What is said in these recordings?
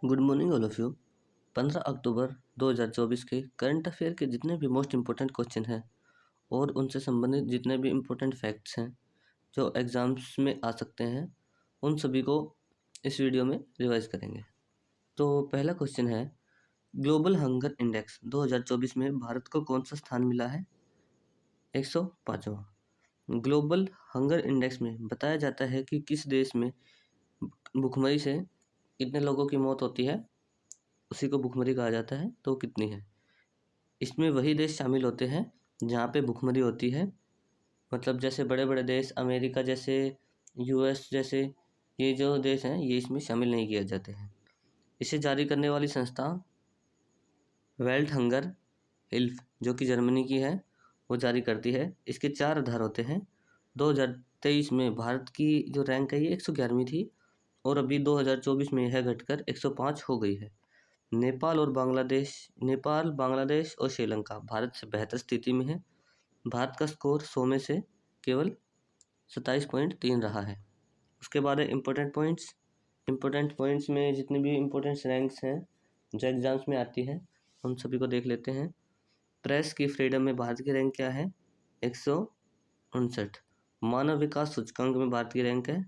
Good morning all of you. 15 अक्टूबर 2024 के current affair के जितने भी मोस्ट इम्पोर्टेंट क्वेश्चन हैं और उनसे संबंधित जितने भी इम्पोर्टेंट फैक्ट्स हैं जो एग्ज़ाम्स में आ सकते हैं, उन सभी को इस वीडियो में रिवाइज करेंगे। तो पहला क्वेश्चन है, ग्लोबल हंगर इंडेक्स 2024 में भारत को कौन सा स्थान मिला है? 105वां। ग्लोबल हंगर इंडेक्स में बताया जाता है कि किस देश में भुखमरी से कितने लोगों की मौत होती है, उसी को भुखमरी कहा जाता है, तो कितनी है। इसमें वही देश शामिल होते हैं जहाँ पे भुखमरी होती है, मतलब जैसे बड़े बड़े देश अमेरिका जैसे, यूएस जैसे, ये जो देश हैं ये इसमें शामिल नहीं किए जाते हैं। इसे जारी करने वाली संस्था वर्ल्ड हंगर हिल्फ जो कि जर्मनी की है, वो जारी करती है। इसके 4 आधार होते हैं। 2023 में भारत की जो रैंक है ये 111वीं थी और अभी 2024 में यह घटकर 105 हो गई है। नेपाल, बांग्लादेश और श्रीलंका भारत से बेहतर स्थिति में है। भारत का स्कोर 100 में से केवल 27.3 रहा है। उसके बाद है इम्पोर्टेंट पॉइंट्स में जितनी भी इम्पोर्टेंट रैंक्स हैं जो एग्जाम्स में आती हैं, उन सभी को देख लेते हैं। प्रेस की फ्रीडम में भारत की रैंक क्या है? 159। मानव विकास सूचकांक में भारत की रैंक है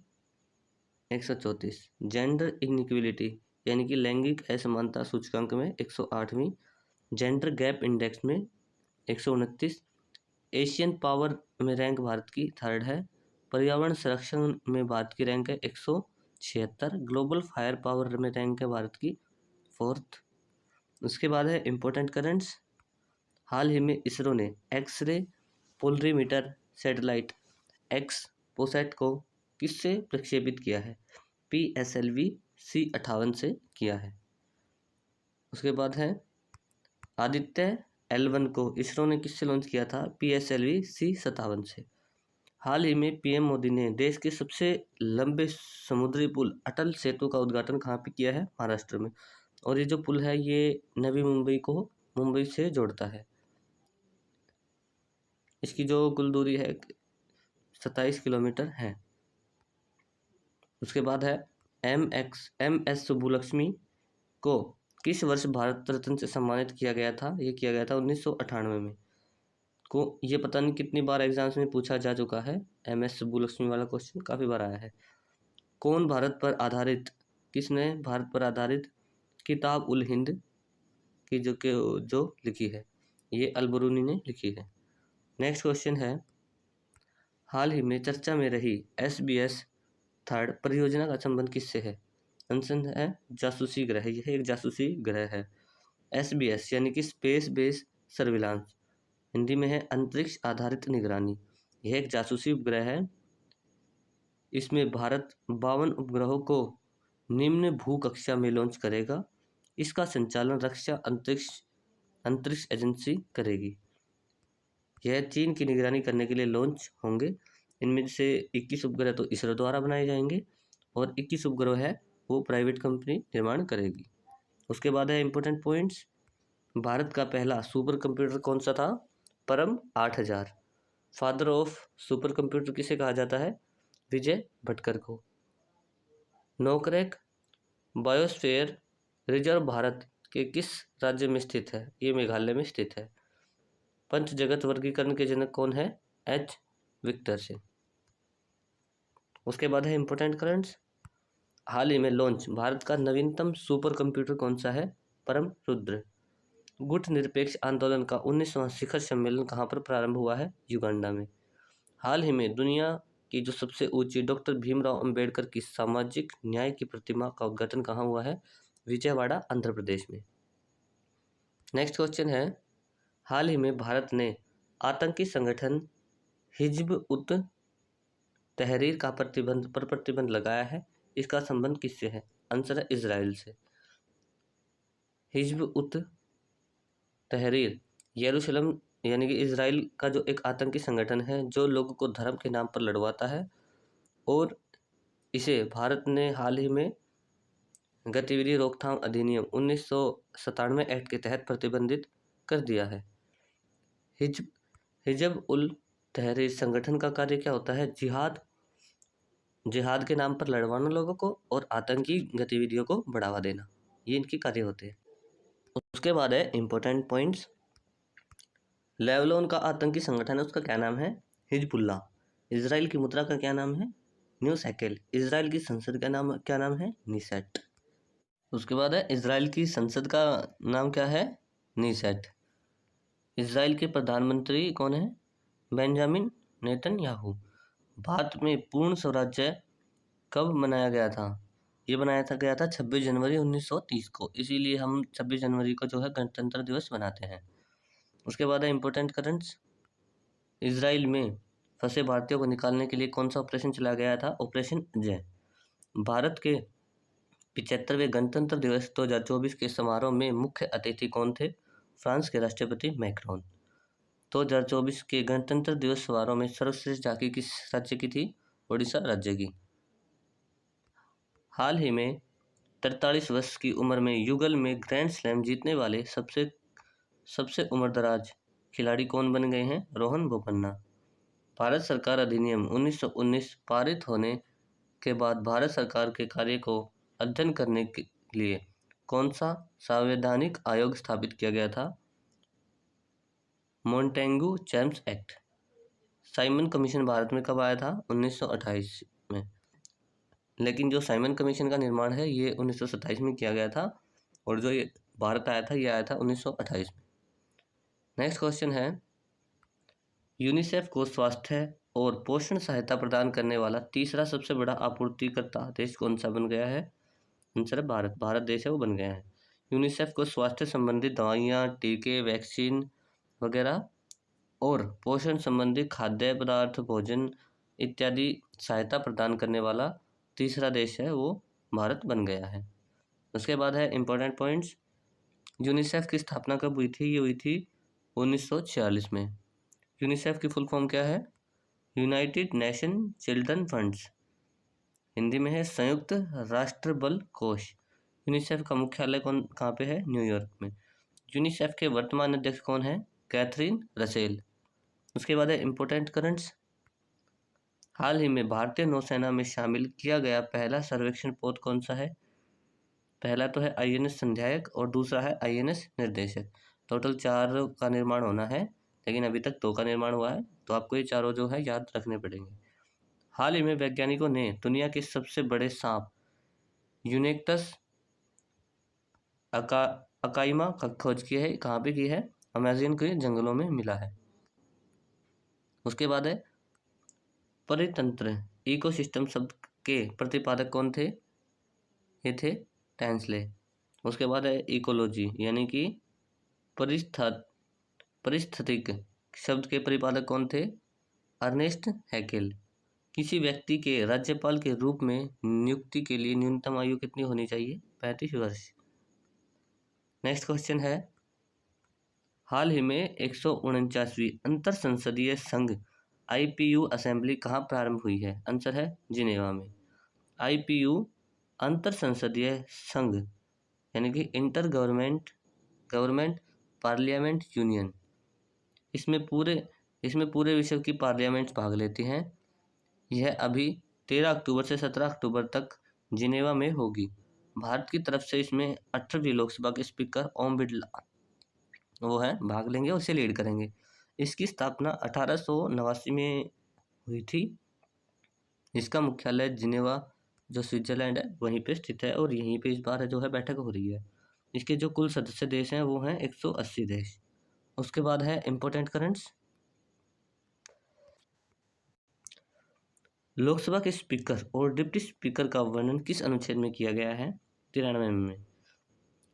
134। जेंडर इनइक्वलिटी यानी कि लैंगिक असमानता सूचकांक में 108वीं। जेंडर गैप इंडेक्स में 129। एशियन पावर में रैंक भारत की 3rd है। पर्यावरण संरक्षण में भारत की रैंक है 176। ग्लोबल फायर पावर में रैंक है भारत की 4th। उसके बाद है इम्पोर्टेंट करंट्स। हाल ही में इसरो ने एक्स-रे पोलरीमीटर सैटेलाइट एक्सपोसैट को किससे प्रक्षेपित किया है? PSLV C58 से किया है। उसके बाद है आदित्य L1 को इसरो ने किससे लॉन्च किया था? PSLV C57 से। हाल ही में PM मोदी ने देश के सबसे लंबे समुद्री पुल अटल सेतु का उद्घाटन कहाँ पे किया है? महाराष्ट्र में। और ये जो पुल है ये नवी मुंबई को मुंबई से जोड़ता है। इसकी जो कुल दूरी है 27 किलोमीटर है। उसके बाद है MS सुब्बुलक्ष्मी को किस वर्ष भारत रत्न से सम्मानित किया गया था? ये किया गया था 1998 में। को ये पता नहीं कितनी बार एग्जाम्स में पूछा जा चुका है। MS सुब्बुलक्ष्मी वाला क्वेश्चन काफ़ी बार आया है। किसने भारत पर आधारित किताब उल हिंद की जो लिखी है? ये अलबरूनी ने लिखी है। नेक्स्ट क्वेश्चन है, हाल ही में चर्चा में रही SBS 3rd परियोजना का संबंध किससे है? आंसर है जासूसी ग्रह। यह एक जासूसी ग्रह है। SBS यानी कि स्पेस बेस सर्विलांस, हिंदी में है अंतरिक्ष आधारित निगरानी। यह एक जासूसी उपग्रह है। इसमें भारत 52 उपग्रहों को निम्न भू कक्षा में लॉन्च करेगा। इसका संचालन रक्षा अंतरिक्ष एजेंसी करेगी। यह चीन की निगरानी करने के लिए लॉन्च होंगे। इनमें से 21 उपग्रह तो इसरो द्वारा बनाए जाएंगे और 21 उपग्रह है वो प्राइवेट कंपनी निर्माण करेगी। उसके बाद है इम्पोर्टेंट पॉइंट्स। भारत का पहला सुपर कंप्यूटर कौन सा था? परम 8000। फादर ऑफ सुपर कंप्यूटर किसे कहा जाता है? विजय भटकर को। नोकरेक बायोस्फीयर रिजर्व भारत के किस राज्य में स्थित है? ये मेघालय में स्थित है। पंच जगत वर्गीकरण के जनक कौन है? H विक्टर से। उसके बाद है इम्पोर्टेंट करंट्स। हाल ही में लॉन्च भारत का नवीनतम सुपर कंप्यूटर कौन सा है? परम रुद्र। गुट निरपेक्ष आंदोलन का 19वां शिखर सम्मेलन कहाँ पर प्रारंभ हुआ है? युगांडा में। हाल ही में दुनिया की जो सबसे ऊंची डॉक्टर भीमराव अंबेडकर की सामाजिक न्याय की प्रतिमा का उद्घाटन कहाँ हुआ है? विजयवाड़ा, आंध्र प्रदेश में। नेक्स्ट क्वेश्चन है, हाल ही में भारत ने आतंकी संगठन हिजब उत तहरीर का प्रतिबंध लगाया है। इसका संबंध किससे है? आंसर है इजराइल से। हिजब उत तहरीर यरूशलेम यानी कि इजराइल का जो एक आतंकी संगठन है जो लोगों को धर्म के नाम पर लड़वाता है, और इसे भारत ने हाल ही में गतिविधि रोकथाम अधिनियम 1997 एक्ट के तहत प्रतिबंधित कर दिया है। हिजब उल तहरीर संगठन का कार्य क्या होता है? जिहाद के नाम पर लड़वाना लोगों को और आतंकी गतिविधियों को बढ़ावा देना। ये इनके कार्य होते हैं। उसके बाद है इम्पोर्टेंट पॉइंट्स। लेबनान का आतंकी संगठन है, उसका क्या नाम है? हिजबुल्लाह। इजराइल की मुद्रा का क्या नाम है? New shekel. इजराइल की संसद का नाम क्या नाम है? नीसेट। उसके बाद है इजराइल की संसद का नाम क्या है? नीसेट। इजराइल के प्रधानमंत्री कौन है? Benjamin Netanyahu. भारत में पूर्ण स्वराज्य कब मनाया गया था? ये गया था 26 जनवरी 1930 को, इसीलिए हम 26 जनवरी को जो है गणतंत्र दिवस मनाते हैं। उसके बाद है इम्पोर्टेंट करंट्स। इजराइल में फंसे भारतीयों को निकालने के लिए कौन सा ऑपरेशन चलाया गया था? ऑपरेशन अजय। भारत के 75वें गणतंत्र दिवस 2024 के समारोह में मुख्य अतिथि कौन थे? फ्रांस के राष्ट्रपति मैक्रोन। 2024 के गणतंत्र दिवस समारोह में सर्वश्रेष्ठ झांकी किस राज्य की थी? उड़ीसा राज्य की। हाल ही में 43 वर्ष की उम्र में युगल में ग्रैंड स्लैम जीतने वाले सबसे उम्रदराज खिलाड़ी कौन बन गए हैं? रोहन बोपन्ना। भारत सरकार अधिनियम 1919 पारित होने के बाद भारत सरकार के कार्य को अध्ययन करने के लिए कौन सा संवैधानिक आयोग स्थापित किया गया था? Montagu champs act. Simon commission Bharat में कब आया था? 1928 में। लेकिन जो साइमन कमीशन का निर्माण है ये 1927 में किया गया था, और जो ये भारत आया था ये आया था 1928 में। नेक्स्ट क्वेश्चन है, यूनिसेफ को स्वास्थ्य और पोषण सहायता प्रदान करने वाला तीसरा सबसे बड़ा आपूर्तिकर्ता देश कौन सा बन गया है? आंसर है भारत देश है वो बन गया है। यूनिसेफ को स्वास्थ्य संबंधित दवाइयाँ, टीके, वैक्सीन वगैरह और पोषण संबंधी खाद्य पदार्थ, भोजन इत्यादि सहायता प्रदान करने वाला तीसरा देश है वो भारत बन गया है। उसके बाद है इम्पोर्टेंट पॉइंट्स। यूनिसेफ की स्थापना कब हुई थी? ये हुई थी 1946 में। यूनिसेफ की फुल फॉर्म क्या है? United nation children funds. Hindi में है संयुक्त राष्ट्र बल कोष। यूनिसेफ का मुख्यालय कहाँ पे है? न्यूयॉर्क में। यूनिसेफ के वर्तमान अध्यक्ष कौन है? Catherine Russell. उसके बाद है इम्पोर्टेंट करंट्स। हाल ही में भारतीय नौसेना में शामिल किया गया पहला सर्वेक्षण पोत कौन सा है? पहला तो है INS संध्यायक और दूसरा है INS निर्देशक। टोटल 4 का निर्माण होना है, लेकिन अभी तक 2 का निर्माण हुआ है, तो आपको ये चारों जो है याद रखने पड़ेंगे। हाल ही में वैज्ञानिकों ने दुनिया के सबसे बड़े सांप यूनेक्टस अकाइमा का खोज की है। कहाँ पे की है? अमेज़न के जंगलों में मिला है। उसके बाद है परितंत्र, इकोसिस्टम शब्द के प्रतिपादक कौन थे? ये थे टैंसले। उसके बाद है इकोलॉजी यानी कि परिस्थितिक शब्द के प्रतिपादक कौन थे? Ernest Haeckel. किसी व्यक्ति के राज्यपाल के रूप में नियुक्ति के लिए न्यूनतम आयु कितनी होनी चाहिए? 35 वर्ष। नेक्स्ट क्वेश्चन है, हाल ही में 149वीं अंतर संसदीय संघ IPU असेंबली कहाँ प्रारंभ हुई है? आंसर है जिनेवा में। IPU अंतर संसदीय संघ यानी कि इंटर गवर्नमेंट पार्लियामेंट यूनियन, इसमें पूरे विश्व की पार्लियामेंट्स भाग लेती हैं। यह अभी 13 अक्टूबर से 17 अक्टूबर तक जिनेवा में होगी। भारत की तरफ से इसमें 18वीं लोकसभा के स्पीकर ओम बिरला वो है भाग लेंगे, उसे लीड करेंगे। इसकी स्थापना 1889 में हुई थी। इसका मुख्यालय जिनेवा जो स्विट्जरलैंड है वहीं पे स्थित है, और यहीं पे इस बार जो है बैठक हो रही है। इसके जो कुल सदस्य देश हैं वो हैं 180 देश। उसके बाद है इम्पोर्टेंट करंट्स। लोकसभा के स्पीकर और डिप्टी स्पीकर का वर्णन किस अनुच्छेद में किया गया है? 93 में।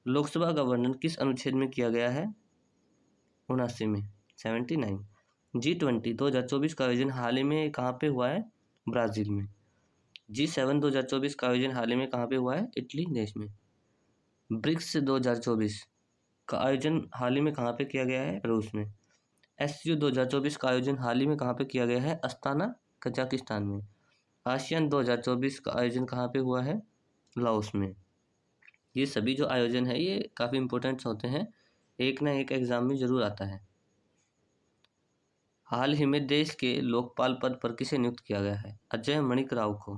लोकसभा का वर्णन किस अनुच्छेद में किया गया है? 79 में, 79। G20 2024 का आयोजन हाल ही में कहाँ पे हुआ है? ब्राज़ील में। G7 2024 का आयोजन हाल ही में कहाँ पे हुआ है? इटली देश में। ब्रिक्स 2024 का आयोजन हाल ही में कहाँ पे किया गया है? रूस में। SU 2024 का आयोजन हाल ही में कहाँ पे किया गया है? अस्ताना कजाकिस्तान में। आसियान 2024 का आयोजन कहाँ पे हुआ है? लाओस में। ये सभी जो आयोजन है ये काफ़ी इम्पोर्टेंट्स होते हैं, एक ना एक एग्जाम में जरूर आता है। हाल ही में देश के लोकपाल पद पर किसे नियुक्त किया गया है? अजय मणिक राव को।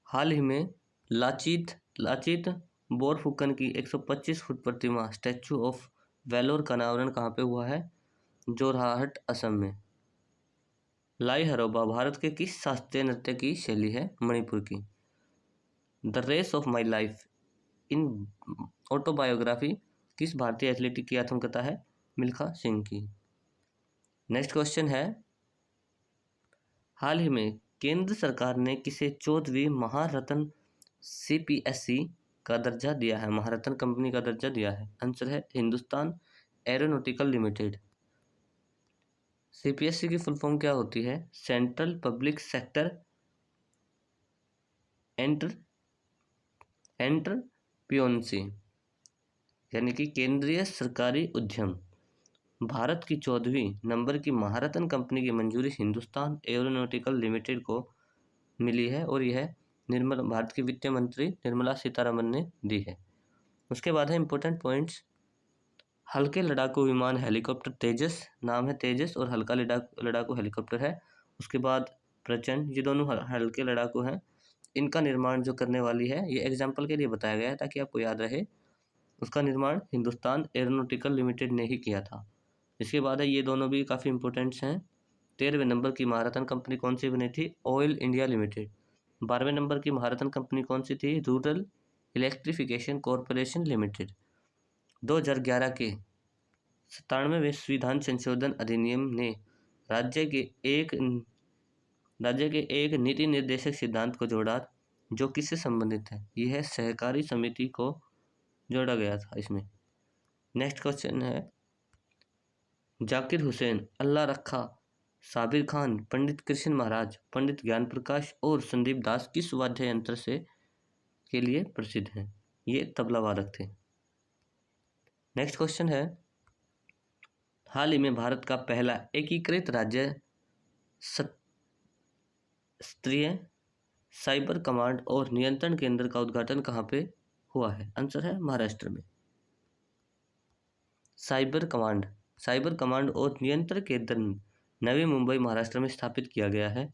हाल ही में लाचित बोरफुकन की 125 फुट प्रतिमा स्टैचू ऑफ वेलोर का अनावरण कहाँ पे हुआ है? जोरहाट, असम में। लाई हरोबा भारत के किस शास्त्रीय नृत्य की शैली है? मणिपुर की। The race of my life in autobiography किस भारतीय एथलीट की आत्मकथा है? मिल्खा सिंह की। नेक्स्ट क्वेश्चन है, हाल ही में केंद्र सरकार ने किसे 14वीं महारत्न CPSE का दर्जा दिया है? महारत्न कंपनी का दर्जा दिया है। आंसर है हिंदुस्तान एरोनॉटिकल लिमिटेड। CPSE की फुल फॉर्म क्या होती है? सेंट्रल पब्लिक सेक्टर एंटरप्रेन्योरशिप, यानी कि केंद्रीय सरकारी उद्यम। भारत की 14वीं नंबर की महारत्न कंपनी की मंजूरी हिंदुस्तान एरोनॉटिकल लिमिटेड को मिली है और यह भारत की वित्त मंत्री निर्मला सीतारमन ने दी है। उसके बाद है इंपॉर्टेंट पॉइंट्स। हल्के लड़ाकू विमान हेलीकॉप्टर तेजस, नाम है तेजस, और हल्का लड़ाकू हेलीकॉप्टर है। उसके बाद प्रचंड, ये दोनों हल्के लड़ाकू हैं। इनका निर्माण जो करने वाली है, ये एग्जाम्पल के लिए बताया गया है ताकि आपको याद रहे, उसका निर्माण हिंदुस्तान एरोनॉटिकल लिमिटेड ने ही किया था। इसके बाद है, ये दोनों भी काफ़ी इंपॉर्टेंट्स हैं। 13वें नंबर की महारत्न कंपनी कौन सी बनी थी? Oil India limited. 12वें नंबर की महारत्न कंपनी कौन सी थी? Rural electrification corporation limited. 2011 के 97वें संविधान संशोधन अधिनियम ने राज्य के एक नीति निर्देशक सिद्धांत को जोड़ा जो किससे संबंधित है? यह है सहकारी समिति को जोड़ा गया था इसमें। नेक्स्ट क्वेश्चन है, जाकिर हुसैन, अल्लाह रखा, साबिर खान, पंडित कृष्ण महाराज, पंडित ज्ञान प्रकाश और संदीप दास किस वाद्य यंत्र से के लिए प्रसिद्ध हैं? ये तबला वादक थे। नेक्स्ट क्वेश्चन है, हाल ही में भारत का पहला एकीकृत राज्य स्तरीय साइबर कमांड और नियंत्रण केंद्र का उद्घाटन कहाँ पे हुआ है? आंसर है महाराष्ट्र में। साइबर कमांड और नियंत्रण केंद्र नवी मुंबई, महाराष्ट्र में स्थापित किया गया है।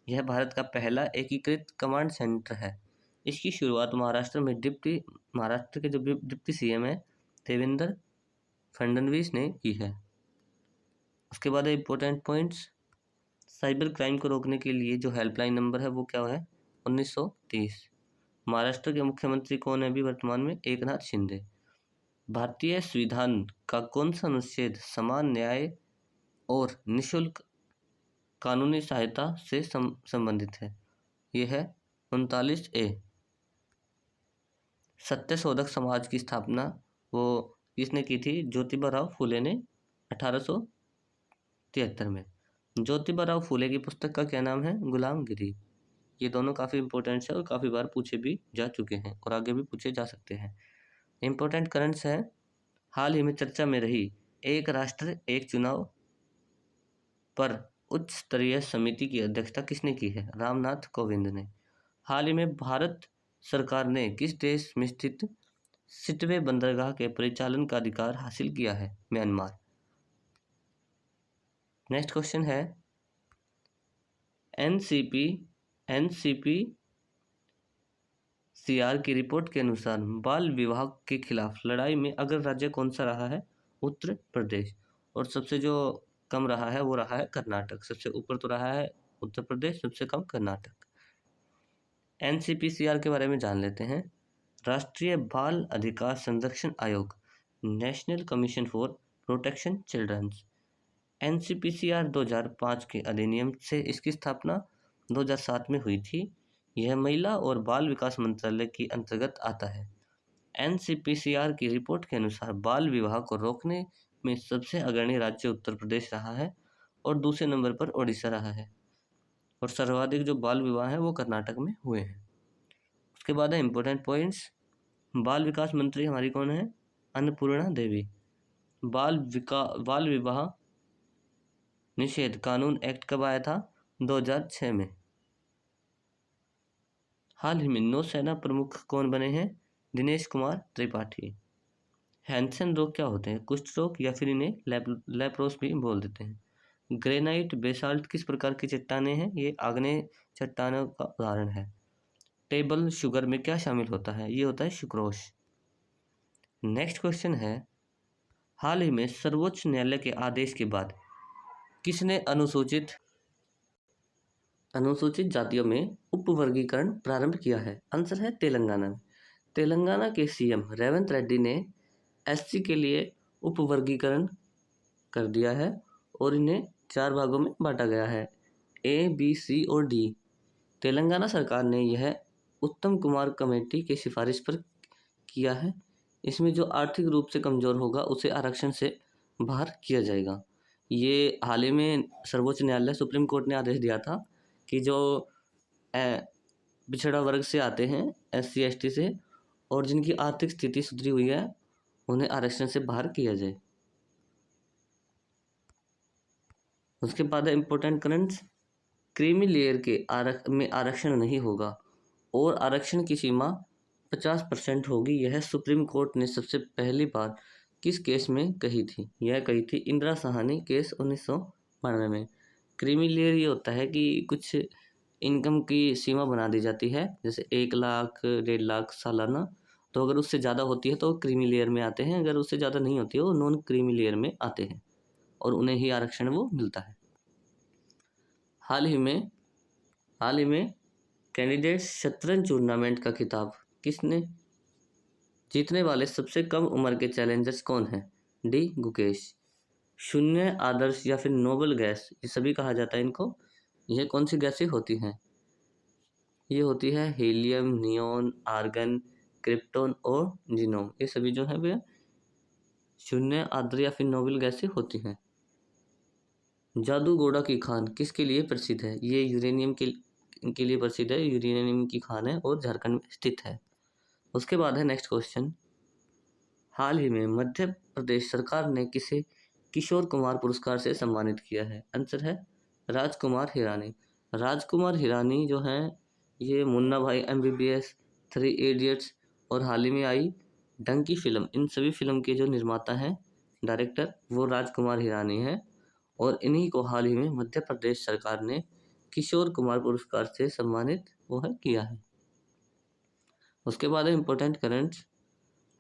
यह भारत का पहला एकीकृत कमांड सेंटर है। इसकी शुरुआत महाराष्ट्र के जो डिप्टी CM है देवेंद्र फडणवीस ने की है। उसके बाद इंपॉर्टेंट पॉइंट्स, साइबर क्राइम को रोकने के लिए जो हेल्पलाइन नंबर है वो क्या है? 1930। महाराष्ट्र के मुख्यमंत्री कौन है अभी वर्तमान में? एकनाथ शिंदे। भारतीय संविधान का कौन सा अनुच्छेद समान न्याय और निःशुल्क कानूनी सहायता से संबंधित है? यह है 39A। सत्यशोधक समाज की स्थापना वो किसने की थी? ज्योतिबा राव फूले ने 1873 में। ज्योतिबा राव फूले की पुस्तक का क्या नाम है? गुलामगिरी। ये दोनों काफ़ी इंपॉर्टेंट है और काफ़ी बार पूछे भी जा चुके हैं और आगे भी पूछे जा सकते हैं। इंपॉर्टेंट करंट्स है, हाल ही में चर्चा में रही एक राष्ट्र एक चुनाव पर उच्च स्तरीय समिति की अध्यक्षता किसने की है? रामनाथ कोविंद ने। हाल ही में भारत सरकार ने किस देश में स्थित सिटवे बंदरगाह के परिचालन का अधिकार हासिल किया है? म्यांमार। नेक्स्ट क्वेश्चन है, NCPCR की रिपोर्ट के अनुसार बाल विवाह के खिलाफ लड़ाई में अग्र राज्य कौन सा रहा है? उत्तर प्रदेश। और सबसे जो कम रहा है वो रहा है कर्नाटक। सबसे ऊपर तो रहा है उत्तर प्रदेश, सबसे कम कर्नाटक। NCPCR के बारे में जान लेते हैं। राष्ट्रीय बाल अधिकार संरक्षण आयोग, national commission for protection children's. NCPCR 2005 के अधिनियम से इसकी स्थापना 2007 में हुई थी। यह महिला और बाल विकास मंत्रालय के अंतर्गत आता है। NCPCR की रिपोर्ट के अनुसार बाल विवाह को रोकने में सबसे अग्रणी राज्य उत्तर प्रदेश रहा है और दूसरे नंबर पर ओडिशा रहा है और सर्वाधिक जो बाल विवाह है वो कर्नाटक में हुए हैं। उसके बाद है इंपॉर्टेंट पॉइंट्स। बाल विकास मंत्री हमारी कौन है? अन्नपूर्णा देवी। बाल विवाह निषेध कानून एक्ट कब आया था? 2006 में। हाल ही में नौसेना प्रमुख कौन बने हैं? दिनेश कुमार त्रिपाठी। हैंसन रोग क्या होते हैं? कुष्ठ रोग या फिर इन्हें लेप्रोस भी बोल देते हैं। ग्रेनाइट बेसाल्ट किस प्रकार की चट्टानें हैं? ये आग्नेय चट्टानों का उदाहरण है। टेबल शुगर में क्या शामिल होता है? ये होता है सुक्रोज। नेक्स्ट क्वेश्चन है, हाल ही में सर्वोच्च न्यायालय के आदेश के बाद किसने अनुसूचित जातियों में उपवर्गीकरण प्रारंभ किया है? आंसर है तेलंगाना में। तेलंगाना के सीएम रेवंत रेड्डी ने एससी के लिए उपवर्गीकरण कर दिया है और इन्हें 4 भागों में बांटा गया है, ए, बी, सी और डी। तेलंगाना सरकार ने यह उत्तम कुमार कमेटी की सिफारिश पर किया है। इसमें जो आर्थिक रूप से कमज़ोर होगा उसे आरक्षण से बाहर किया जाएगा। ये हाल ही में सर्वोच्च न्यायालय सुप्रीम कोर्ट ने आदेश दिया था कि जो पिछड़ा वर्ग से आते हैं, एससी एसटी से, और जिनकी आर्थिक स्थिति सुधरी हुई है, उन्हें आरक्षण से बाहर किया जाए। उसके बाद है इम्पोर्टेंट करंट्स। क्रीमी लेयर के में आरक्षण नहीं होगा और आरक्षण की सीमा 50% होगी। यह सुप्रीम कोर्ट ने सबसे पहली बार किस केस में कही थी? यह कही थी इंदिरा साहनी केस 1992 में। क्रीमी लेयर ये होता है कि कुछ इनकम की सीमा बना दी जाती है, जैसे 1 लाख, 1.5 लाख सालाना। तो अगर उससे ज़्यादा होती है तो क्रीमी लेयर में आते हैं, अगर उससे ज़्यादा नहीं होती है वो नॉन क्रीमी लेयर में आते हैं और उन्हें ही आरक्षण वो मिलता है। हाल ही में कैंडिडेट्स शतरंज टूर्नामेंट का खिताब किसने जीतने वाले सबसे कम उम्र के चैलेंजर्स कौन हैं? डी, गुकेश। शून्य, आदर्श या फिर नोबल गैस, ये सभी कहा जाता है इनको। यह कौन सी गैसें होती हैं? ये होती है हीलियम, नियोन, आर्गन, क्रिप्टॉन और जीनोम। ये सभी जो है वे शून्य, आदर्श या फिर नोबल गैसें होती हैं। जादूगोड़ा की खान किसके लिए प्रसिद्ध है? ये यूरेनियम के लिए प्रसिद्ध है। यूरेनियम की खान है और झारखंड में स्थित है। उसके बाद है नेक्स्ट क्वेश्चन, हाल ही में मध्य प्रदेश सरकार ने किसे किशोर कुमार पुरस्कार से सम्मानित किया है? आंसर है राजकुमार हिरानी। राजकुमार हिरानी जो हैं ये मुन्ना भाई MBBS, 3 इडियट्स और हाल ही में आई डंकी फिल्म, इन सभी फिल्म के जो निर्माता हैं, डायरेक्टर, वो राजकुमार हिरानी हैं और इन्हीं को हाल ही में मध्य प्रदेश सरकार ने किशोर कुमार पुरस्कार से सम्मानित किया है। उसके बाद है इम्पोर्टेंट करंट्स।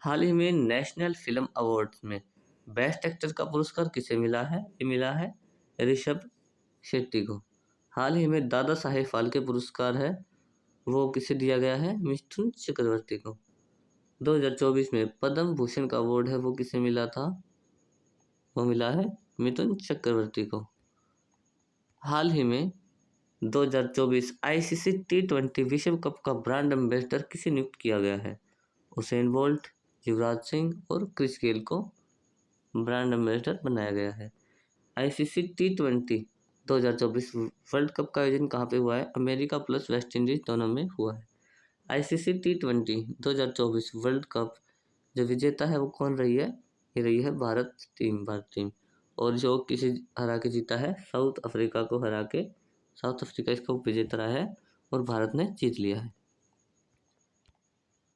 हाल ही में नेशनल फिल्म अवार्ड्स में बेस्ट एक्टर का पुरस्कार किसे मिला है? ये मिला है ऋषभ शेट्टी को। हाल ही में दादा साहेब फाल्के पुरस्कार है, वो किसे दिया गया है? मिथुन चक्रवर्ती को। 2024 में पद्म भूषण का अवार्ड है, वो किसे मिला था? वो मिला है मिथुन चक्रवर्ती को। हाल ही में 2024 ICC T20 विश्व कप का ब्रांड एम्बेसडर किसे नियुक्त किया गया है? उसेन बोल्ट, युवराज सिंह और क्रिस गेल को ब्रांड एम्बेसडर बनाया गया है। ICC T20 2024 वर्ल्ड कप का आयोजन कहाँ पे हुआ है? अमेरिका प्लस वेस्ट इंडीज दोनों में हुआ है। ICC T20 2024 वर्ल्ड कप जो विजेता है वो कौन रही है? ये रही है भारत टीम। और जो किसी हरा के जीता है, साउथ अफ्रीका को हरा के। साउथ अफ्रीका इसका विजेता रहा है और भारत ने जीत लिया है।